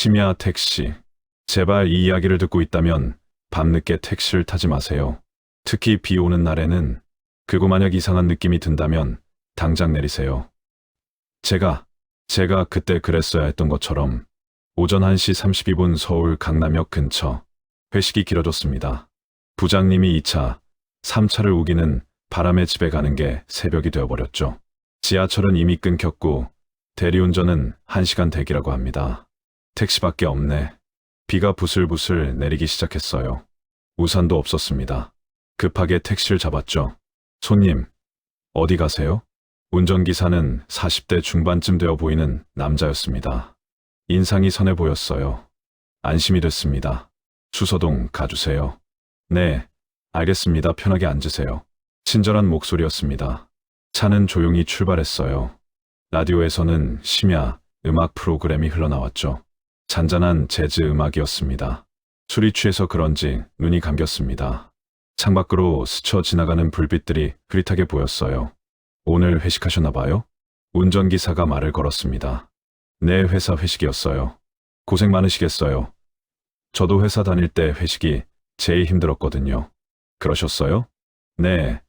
심야 택시. 제발 이 이야기를 듣고 있다면 밤늦게 택시를 타지 마세요. 특히 비 오는 날에는. 그리고 만약 이상한 느낌이 든다면 당장 내리세요. 제가 그때 그랬어야 했던 것처럼 오전 1시 32분 서울 강남역 근처. 회식이 길어졌습니다. 부장님이 2차, 3차를 우기는 바람에 집에 가는 게 새벽이 되어버렸죠. 지하철은 이미 끊겼고 대리운전은 1시간 대기라고 합니다. 택시밖에 없네. 비가 부슬부슬 내리기 시작했어요. 우산도 없었습니다. 급하게 택시를 잡았죠. 손님, 어디 가세요? 운전기사는 40대 중반쯤 되어 보이는 남자였습니다. 인상이 선해 보였어요. 안심이 됐습니다. 수서동 가주세요. 네, 알겠습니다. 편하게 앉으세요. 친절한 목소리였습니다. 차는 조용히 출발했어요. 라디오에서는 심야 음악 프로그램이 흘러나왔죠. 잔잔한 재즈 음악이었습니다. 술이 취해서 그런지 눈이 감겼습니다. 창밖으로 스쳐 지나가는 불빛들이 흐릿하게 보였어요. 오늘 회식하셨나 봐요? 운전기사가 말을 걸었습니다. 네, 회사 회식이었어요. 고생 많으시겠어요. 저도 회사 다닐 때 회식이 제일 힘들었거든요. 그러셨어요? 네.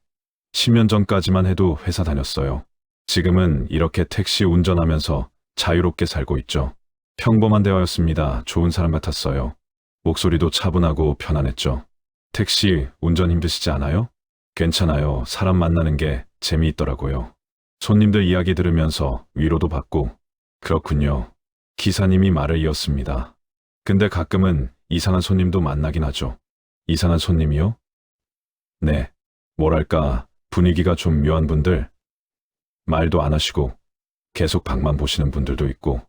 10년 전까지만 해도 회사 다녔어요. 지금은 이렇게 택시 운전하면서 자유롭게 살고 있죠. 평범한 대화였습니다. 좋은 사람 같았어요. 목소리도 차분하고 편안했죠. 택시 운전 힘드시지 않아요? 괜찮아요. 사람 만나는 게 재미있더라고요. 손님들 이야기 들으면서 위로도 받고. 그렇군요. 기사님이 말을 이었습니다. 근데 가끔은 이상한 손님도 만나긴 하죠. 이상한 손님이요? 네. 뭐랄까, 분위기가 좀 묘한 분들. 말도 안 하시고 계속 밖만 보시는 분들도 있고.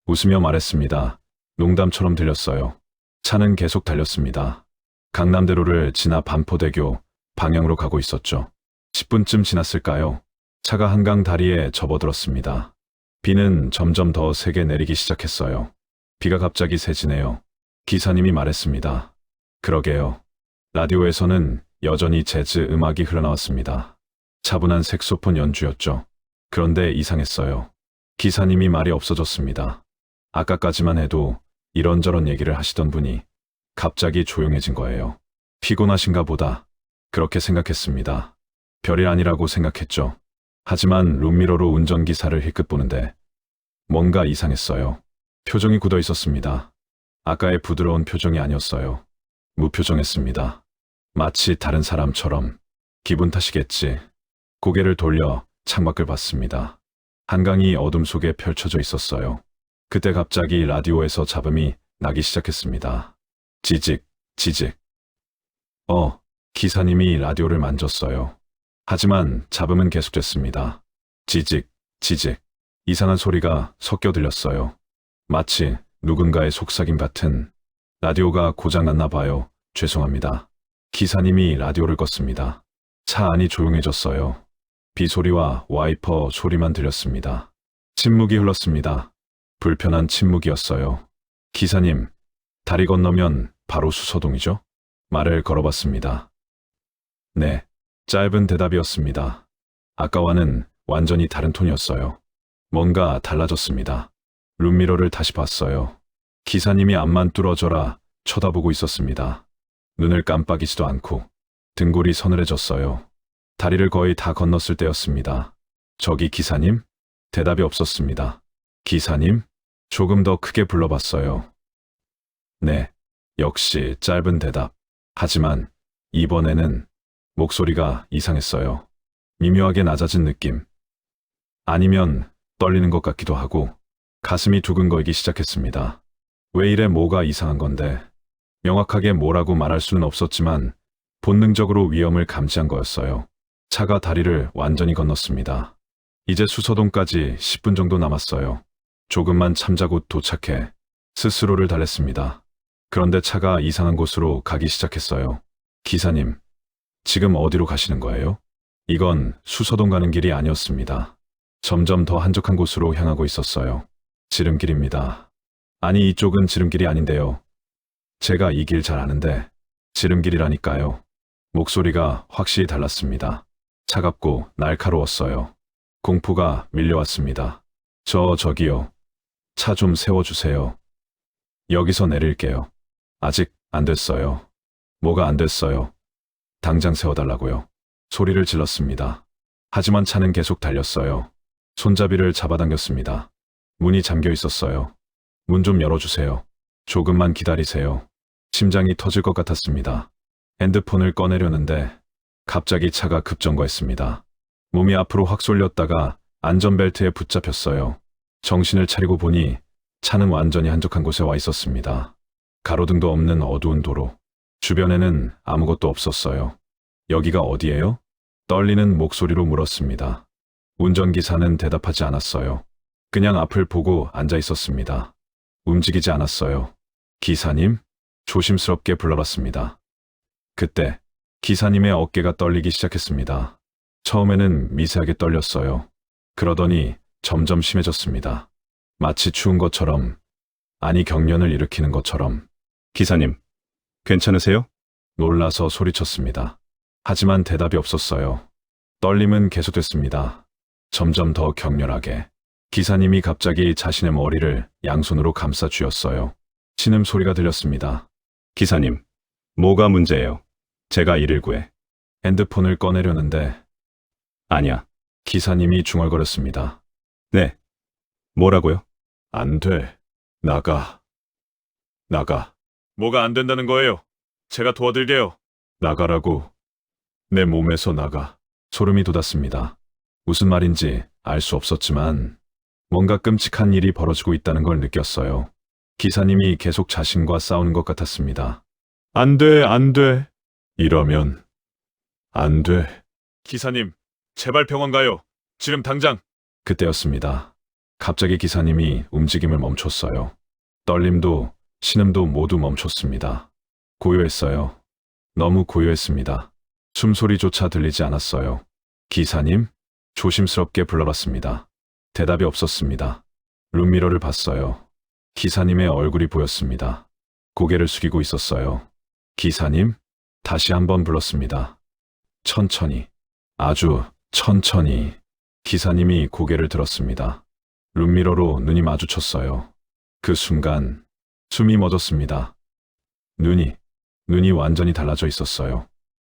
웃으며 말했습니다. 농담처럼 들렸어요. 차는 계속 달렸습니다. 강남대로를 지나 반포대교 방향으로 가고 있었죠. 10분쯤 지났을까요? 차가 한강 다리에 접어들었습니다. 비는 점점 더 세게 내리기 시작했어요. 비가 갑자기 세지네요. 기사님이 말했습니다. 그러게요. 라디오에서는 여전히 재즈 음악이 흘러나왔습니다. 차분한 색소폰 연주였죠. 그런데 이상했어요. 기사님이 말이 없어졌습니다. 아까까지만 해도 이런저런 얘기를 하시던 분이 갑자기 조용해진 거예요. 피곤하신가 보다. 그렇게 생각했습니다. 별일 아니라고 생각했죠. 하지만 룸미러로 운전기사를 힐끗 보는데 뭔가 이상했어요. 표정이 굳어 있었습니다. 아까의 부드러운 표정이 아니었어요. 무표정했습니다. 마치 다른 사람처럼. 기분 탓이겠지. 고개를 돌려 창밖을 봤습니다. 한강이 어둠 속에 펼쳐져 있었어요. 그때 갑자기 라디오에서 잡음이 나기 시작했습니다. 지직, 지직. 기사님이 라디오를 만졌어요. 하지만 잡음은 계속됐습니다. 지직, 지직. 이상한 소리가 섞여 들렸어요. 마치 누군가의 속삭임 같은. 라디오가 고장났나 봐요. 죄송합니다. 기사님이 라디오를 껐습니다. 차 안이 조용해졌어요. 비 소리와 와이퍼 소리만 들렸습니다. 침묵이 흘렀습니다. 불편한 침묵이었어요. 기사님, 다리 건너면 바로 수서동이죠? 말을 걸어봤습니다. 네, 짧은 대답이었습니다. 아까와는 완전히 다른 톤이었어요. 뭔가 달라졌습니다. 룸미러를 다시 봤어요. 기사님이 앞만 뚫어져라 쳐다보고 있었습니다. 눈을 깜빡이지도 않고 등골이 서늘해졌어요. 다리를 거의 다 건넜을 때였습니다. 저기 기사님? 대답이 없었습니다. 기사님? 조금 더 크게 불러봤어요. 네, 역시 짧은 대답. 하지만 이번에는 목소리가 이상했어요. 미묘하게 낮아진 느낌. 아니면 떨리는 것 같기도 하고 가슴이 두근거리기 시작했습니다. 왜 이래, 뭐가 이상한 건데. 명확하게 뭐라고 말할 수는 없었지만 본능적으로 위험을 감지한 거였어요. 차가 다리를 완전히 건넜습니다. 이제 수서동까지 10분 정도 남았어요. 조금만 참자고 도착해 스스로를 달랬습니다. 그런데 차가 이상한 곳으로 가기 시작했어요. 기사님, 지금 어디로 가시는 거예요? 이건 수서동 가는 길이 아니었습니다. 점점 더 한적한 곳으로 향하고 있었어요. 지름길입니다. 아니, 이쪽은 지름길이 아닌데요. 제가 이 길 잘 아는데. 지름길이라니까요. 목소리가 확실히 달랐습니다. 차갑고 날카로웠어요. 공포가 밀려왔습니다. 저기요. 차 좀 세워주세요. 여기서 내릴게요. 아직 안 됐어요. 뭐가 안 됐어요? 당장 세워달라고요. 소리를 질렀습니다. 하지만 차는 계속 달렸어요. 손잡이를 잡아당겼습니다. 문이 잠겨 있었어요. 문 좀 열어주세요. 조금만 기다리세요. 심장이 터질 것 같았습니다. 핸드폰을 꺼내려는데 갑자기 차가 급정거했습니다. 몸이 앞으로 확 쏠렸다가 안전벨트에 붙잡혔어요. 정신을 차리고 보니 차는 완전히 한적한 곳에 와 있었습니다. 가로등도 없는 어두운 도로. 주변에는 아무것도 없었어요. 여기가 어디예요? 떨리는 목소리로 물었습니다. 운전기사는 대답하지 않았어요. 그냥 앞을 보고 앉아 있었습니다. 움직이지 않았어요. 기사님? 조심스럽게 불러봤습니다. 그때 기사님의 어깨가 떨리기 시작했습니다. 처음에는 미세하게 떨렸어요. 그러더니 점점 심해졌습니다. 마치 추운 것처럼, 아니 경련을 일으키는 것처럼. 기사님, 괜찮으세요? 놀라서 소리쳤습니다. 하지만 대답이 없었어요. 떨림은 계속됐습니다. 점점 더 격렬하게. 기사님이 갑자기 자신의 머리를 양손으로 감싸 쥐었어요. 신음소리가 들렸습니다. 기사님, 뭐가 문제예요? 제가 119에. 핸드폰을 꺼내려는데 아니야. 기사님이 중얼거렸습니다. 네. 뭐라고요? 안 돼. 나가. 뭐가 안 된다는 거예요? 제가 도와드릴게요. 나가라고. 내 몸에서 나가. 소름이 돋았습니다. 무슨 말인지 알 수 없었지만 뭔가 끔찍한 일이 벌어지고 있다는 걸 느꼈어요. 기사님이 계속 자신과 싸우는 것 같았습니다. 안 돼. 이러면 안 돼. 기사님, 제발 병원 가요. 지금 당장. 그때였습니다. 갑자기 기사님이 움직임을 멈췄어요. 떨림도 신음도 모두 멈췄습니다. 고요했어요. 너무 고요했습니다. 숨소리조차 들리지 않았어요. 기사님? 조심스럽게 불러봤습니다. 대답이 없었습니다. 룸미러를 봤어요. 기사님의 얼굴이 보였습니다. 고개를 숙이고 있었어요. 기사님? 다시 한번 불렀습니다. 천천히, 아주 천천히. 기사님이 고개를 들었습니다. 룸미러로 눈이 마주쳤어요. 그 순간 숨이 멎었습니다. 눈이 완전히 달라져 있었어요.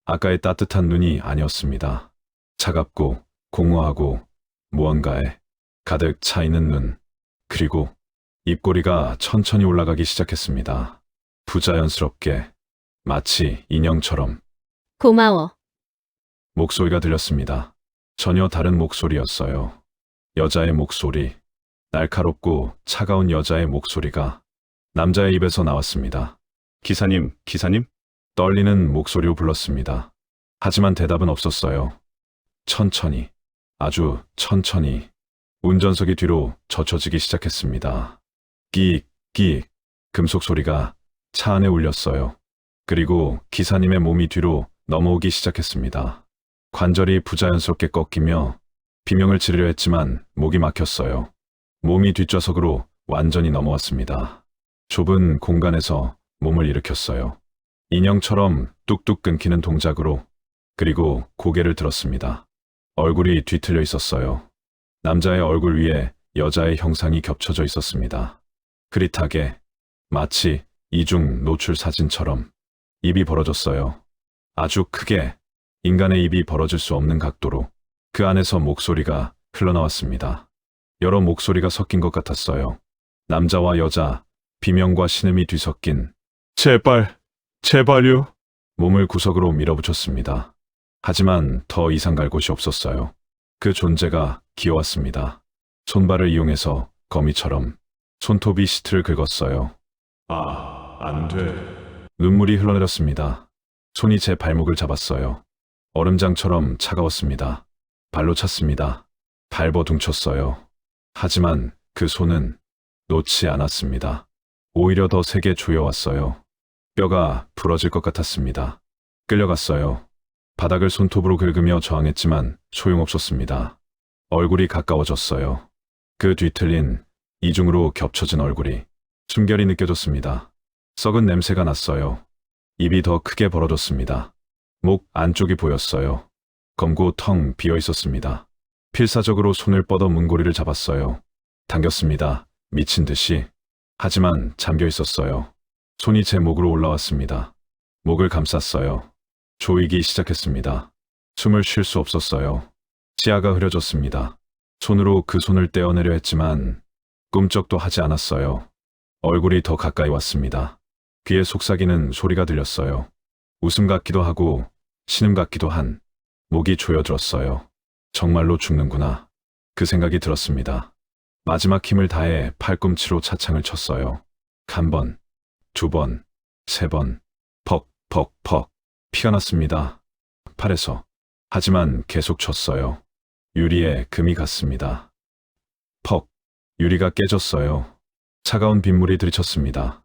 아까의 따뜻한 눈이 아니었습니다. 차갑고 공허하고 무언가에 가득 차 있는 눈. 그리고 입꼬리가 천천히 올라가기 시작했습니다. 부자연스럽게, 마치 인형처럼. 고마워. 목소리가 들렸습니다. 전혀 다른 목소리였어요. 여자의 목소리. 날카롭고 차가운 여자의 목소리가 남자의 입에서 나왔습니다. 기사님. 떨리는 목소리로 불렀습니다. 하지만 대답은 없었어요. 천천히, 아주 천천히. 운전석이 뒤로 젖혀지기 시작했습니다. 끼익, 끼익. 금속 소리가 차 안에 울렸어요. 그리고 기사님의 몸이 뒤로 넘어오기 시작했습니다. 관절이 부자연스럽게 꺾이며 비명을 지르려 했지만 목이 막혔어요. 몸이 뒷좌석으로 완전히 넘어왔습니다. 좁은 공간에서 몸을 일으켰어요. 인형처럼 뚝뚝 끊기는 동작으로. 그리고 고개를 들었습니다. 얼굴이 뒤틀려 있었어요. 남자의 얼굴 위에 여자의 형상이 겹쳐져 있었습니다. 흐릿하게, 마치 이중 노출 사진처럼. 입이 벌어졌어요. 아주 크게, 인간의 입이 벌어질 수 없는 각도로. 그 안에서 목소리가 흘러나왔습니다. 여러 목소리가 섞인 것 같았어요. 남자와 여자, 비명과 신음이 뒤섞인. 제발요. 몸을 구석으로 밀어붙였습니다. 하지만 더 이상 갈 곳이 없었어요. 그 존재가 기어왔습니다. 손발을 이용해서 거미처럼 손톱이 시트를 긁었어요. 안 돼. 눈물이 흘러내렸습니다. 손이 제 발목을 잡았어요. 얼음장처럼 차가웠습니다. 발로 찼습니다. 발버둥쳤어요. 하지만 그 손은 놓지 않았습니다. 오히려 더 세게 조여왔어요. 뼈가 부러질 것 같았습니다. 끌려갔어요. 바닥을 손톱으로 긁으며 저항했지만 소용없었습니다. 얼굴이 가까워졌어요. 그 뒤틀린 이중으로 겹쳐진 얼굴이. 숨결이 느껴졌습니다. 썩은 냄새가 났어요. 입이 더 크게 벌어졌습니다. 목 안쪽이 보였어요. 검고 텅 비어 있었습니다. 필사적으로 손을 뻗어 문고리를 잡았어요. 당겼습니다. 미친 듯이. 하지만 잠겨 있었어요. 손이 제 목으로 올라왔습니다. 목을 감쌌어요. 조이기 시작했습니다. 숨을 쉴 수 없었어요. 치아가 흐려졌습니다. 손으로 그 손을 떼어내려 했지만 꿈쩍도 하지 않았어요. 얼굴이 더 가까이 왔습니다. 귀에 속삭이는 소리가 들렸어요. 웃음 같기도 하고 신음 같기도 한. 목이 조여들었어요. 정말로 죽는구나. 그 생각이 들었습니다. 마지막 힘을 다해 팔꿈치로 차창을 쳤어요. 한 번, 두 번, 세 번, 퍽, 퍽, 퍽. 피가 났습니다. 팔에서. 하지만 계속 쳤어요. 유리에 금이 갔습니다. 퍽. 유리가 깨졌어요. 차가운 빗물이 들이쳤습니다.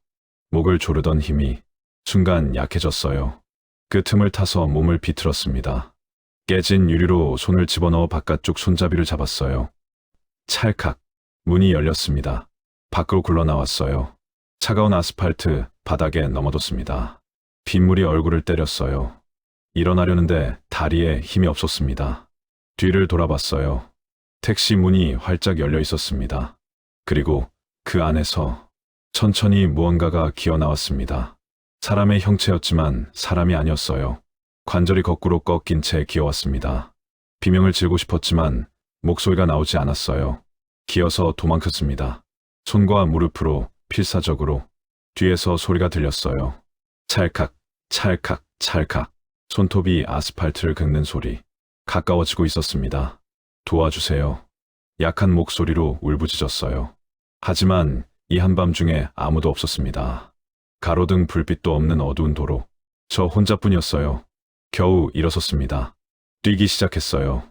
목을 조르던 힘이 순간 약해졌어요. 그 틈을 타서 몸을 비틀었습니다. 깨진 유리로 손을 집어넣어 바깥쪽 손잡이를 잡았어요. 찰칵. 문이 열렸습니다. 밖으로 굴러나왔어요. 차가운 아스팔트 바닥에 넘어졌습니다. 빗물이 얼굴을 때렸어요. 일어나려는데 다리에 힘이 없었습니다. 뒤를 돌아봤어요. 택시 문이 활짝 열려 있었습니다. 그리고 그 안에서 천천히 무언가가 기어 나왔습니다. 사람의 형체였지만 사람이 아니었어요. 관절이 거꾸로 꺾인 채 기어왔습니다. 비명을 지르고 싶었지만 목소리가 나오지 않았어요. 기어서 도망쳤습니다. 손과 무릎으로 필사적으로. 뒤에서 소리가 들렸어요. 찰칵, 찰칵, 찰칵. 손톱이 아스팔트를 긁는 소리. 가까워지고 있었습니다. 도와주세요. 약한 목소리로 울부짖었어요. 하지만 이 한밤중에 아무도 없었습니다. 가로등 불빛도 없는 어두운 도로. 저 혼자뿐이었어요. 겨우 일어섰습니다. 뛰기 시작했어요.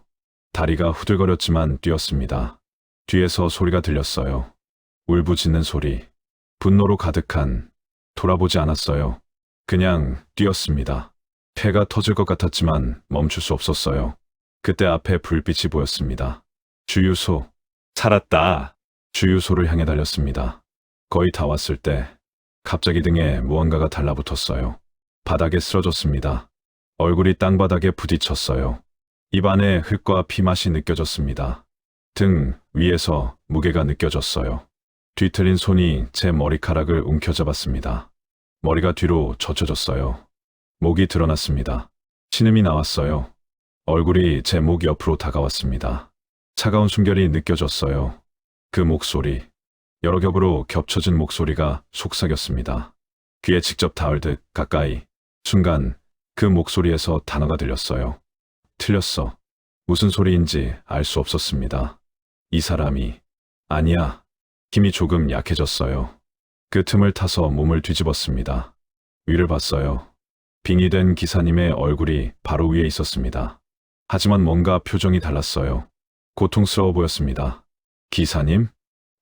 다리가 후들거렸지만 뛰었습니다. 뒤에서 소리가 들렸어요. 울부짖는 소리. 분노로 가득한. 돌아보지 않았어요. 그냥 뛰었습니다. 폐가 터질 것 같았지만 멈출 수 없었어요. 그때 앞에 불빛이 보였습니다. 주유소. 살았다. 주유소를 향해 달렸습니다. 거의 다 왔을 때 갑자기 등에 무언가가 달라붙었어요. 바닥에 쓰러졌습니다. 얼굴이 땅바닥에 부딪혔어요. 입안에 흙과 피맛이 느껴졌습니다. 등 위에서 무게가 느껴졌어요. 뒤틀린 손이 제 머리카락을 움켜잡았습니다. 머리가 뒤로 젖혀졌어요. 목이 드러났습니다. 신음이 나왔어요. 얼굴이 제 목 옆으로 다가왔습니다. 차가운 숨결이 느껴졌어요. 그 목소리. 여러 겹으로 겹쳐진 목소리가 속삭였습니다. 귀에 직접 닿을 듯 가까이. 순간 그 목소리에서 단어가 들렸어요. 틀렸어. 무슨 소리인지 알 수 없었습니다. 이 사람이. 아니야. 힘이 조금 약해졌어요. 그 틈을 타서 몸을 뒤집었습니다. 위를 봤어요. 빙의된 기사님의 얼굴이 바로 위에 있었습니다. 하지만 뭔가 표정이 달랐어요. 고통스러워 보였습니다. 기사님?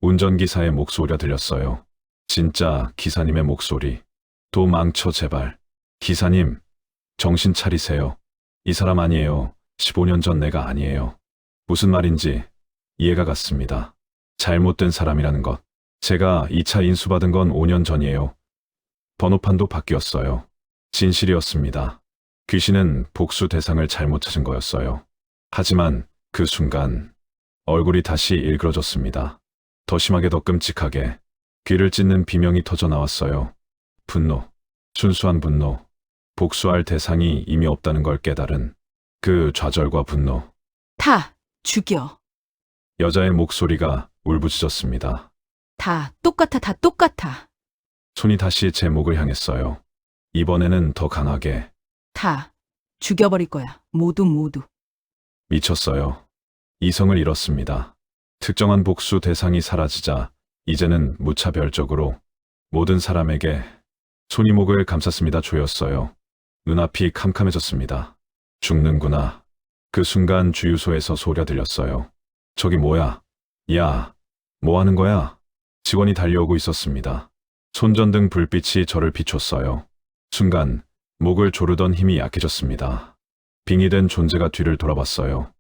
운전기사의 목소리가 들렸어요. 진짜 기사님의 목소리. 도망쳐 제발. 기사님, 정신 차리세요. 이 사람 아니에요. 15년 전 내가 아니에요. 무슨 말인지 이해가 갔습니다. 잘못된 사람이라는 것. 제가 2차 인수받은 건 5년 전이에요. 번호판도 바뀌었어요. 진실이었습니다. 귀신은 복수 대상을 잘못 찾은 거였어요. 하지만 그 순간 얼굴이 다시 일그러졌습니다. 더 심하게 더 끔찍하게 귀를 찢는 비명이 터져 나왔어요. 분노, 순수한 분노, 복수할 대상이 이미 없다는 걸 깨달은 그 좌절과 분노. 다 죽여. 여자의 목소리가 울부짖었습니다. 다 똑같아, 다 똑같아. 손이 다시 제 목을 향했어요. 이번에는 더 강하게. 다 죽여버릴 거야. 모두 모두. 미쳤어요. 이성을 잃었습니다. 특정한 복수 대상이 사라지자 이제는 무차별적으로 모든 사람에게. 손이 목을 감쌌습니다. 조였어요. 눈앞이 캄캄해졌습니다. 죽는구나. 그 순간 주유소에서 소리가 들렸어요. 저기 뭐야? 야, 뭐 하는 거야? 직원이 달려오고 있었습니다. 손전등 불빛이 저를 비췄어요. 순간 목을 조르던 힘이 약해졌습니다. 빙의된 존재가 뒤를 돌아봤어요.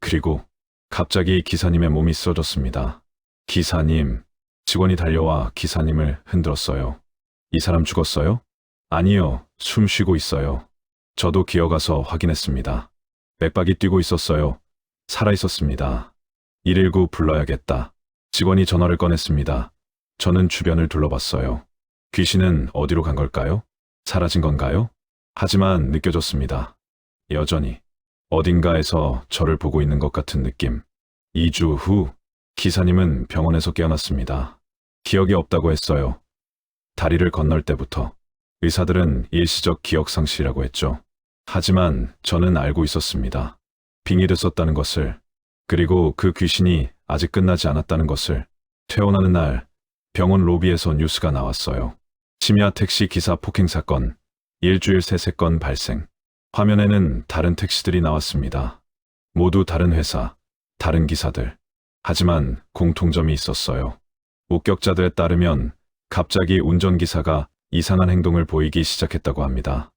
그리고 갑자기 기사님의 몸이 쓰러졌습니다. 기사님. 직원이 달려와 기사님을 흔들었어요. 이 사람 죽었어요? 아니요, 숨 쉬고 있어요. 저도 기어가서 확인했습니다. 맥박이 뛰고 있었어요. 살아 있었습니다. 119 불러야겠다. 직원이 전화를 꺼냈습니다. 저는 주변을 둘러봤어요. 귀신은 어디로 간 걸까요? 사라진 건가요? 하지만 느껴졌습니다. 여전히 어딘가에서 저를 보고 있는 것 같은 느낌. 2주 후 기사님은 병원에서 깨어났습니다. 기억이 없다고 했어요. 다리를 건널 때부터. 의사들은 일시적 기억 상실이라고 했죠. 하지만 저는 알고 있었습니다. 빙의됐었다는 것을, 그리고 그 귀신이 아직 끝나지 않았다는 것을. 퇴원하는 날 병원 로비에서 뉴스가 나왔어요. 심야 택시 기사 폭행 사건, 일주일 새 3건 발생. 화면에는 다른 택시들이 나왔습니다. 모두 다른 회사, 다른 기사들. 하지만 공통점이 있었어요. 목격자들에 따르면 갑자기 운전기사가 이상한 행동을 보이기 시작했다고 합니다.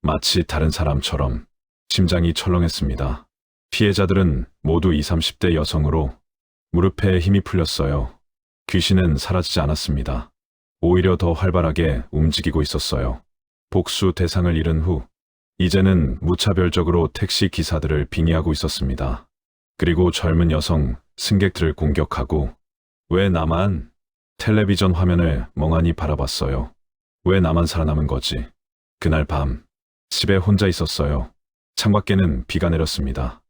마치 다른 사람처럼. 심장이 철렁했습니다. 피해자들은 모두 20, 30대 여성으로 무릎에 힘이 풀렸어요. 귀신은 사라지지 않았습니다. 오히려 더 활발하게 움직이고 있었어요. 복수 대상을 잃은 후 이제는 무차별적으로 택시 기사들을 빙의하고 있었습니다. 그리고 젊은 여성 승객들을 공격하고. 왜 나만? 텔레비전 화면을 멍하니 바라봤어요. 왜 나만 살아남은 거지? 그날 밤 집에 혼자 있었어요. 창밖에는 비가 내렸습니다.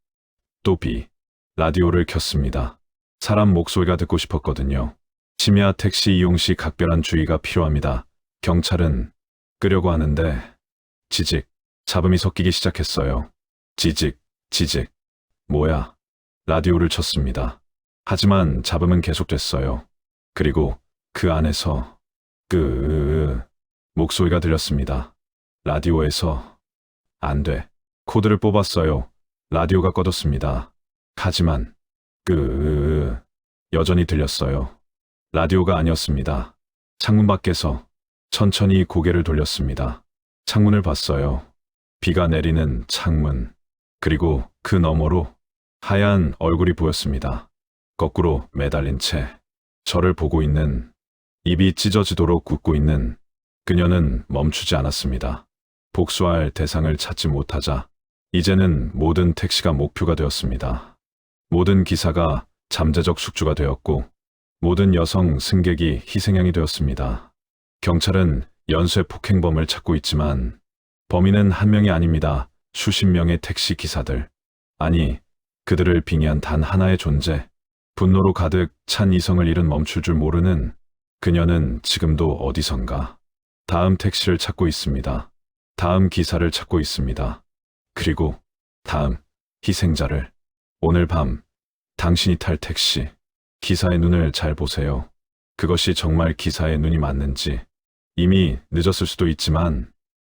또 비. 라디오를 켰습니다. 사람 목소리가 듣고 싶었거든요. 심야 택시 이용 시 각별한 주의가 필요합니다. 경찰은 끄려고 하는데 지직, 잡음이 섞이기 시작했어요. 지직, 지직. 뭐야? 라디오를 쳤습니다. 하지만 잡음은 계속됐어요. 그리고 그 안에서 목소리가 들렸습니다. 라디오에서 안 돼. 코드를 뽑았어요. 라디오가 꺼졌습니다. 하지만 여전히 들렸어요. 라디오가 아니었습니다. 창문 밖에서 천천히 고개를 돌렸습니다. 창문을 봤어요. 비가 내리는 창문. 그리고 그 너머로 하얀 얼굴이 보였습니다. 거꾸로 매달린 채 저를 보고 있는, 입이 찢어지도록 웃고 있는. 그녀는 멈추지 않았습니다. 복수할 대상을 찾지 못하자 이제는 모든 택시가 목표가 되었습니다. 모든 기사가 잠재적 숙주가 되었고 모든 여성 승객이 희생양이 되었습니다. 경찰은 연쇄 폭행범을 찾고 있지만 범인은 한 명이 아닙니다. 수십 명의 택시 기사들. 아니, 그들을 빙의한 단 하나의 존재. 분노로 가득 찬 이성을 잃은 멈출 줄 모르는 그녀는 지금도 어디선가. 다음 택시를 찾고 있습니다. 다음 기사를 찾고 있습니다. 그리고 다음 희생자를. 오늘 밤 당신이 탈 택시. 기사의 눈을 잘 보세요. 그것이 정말 기사의 눈이 맞는지. 이미 늦었을 수도 있지만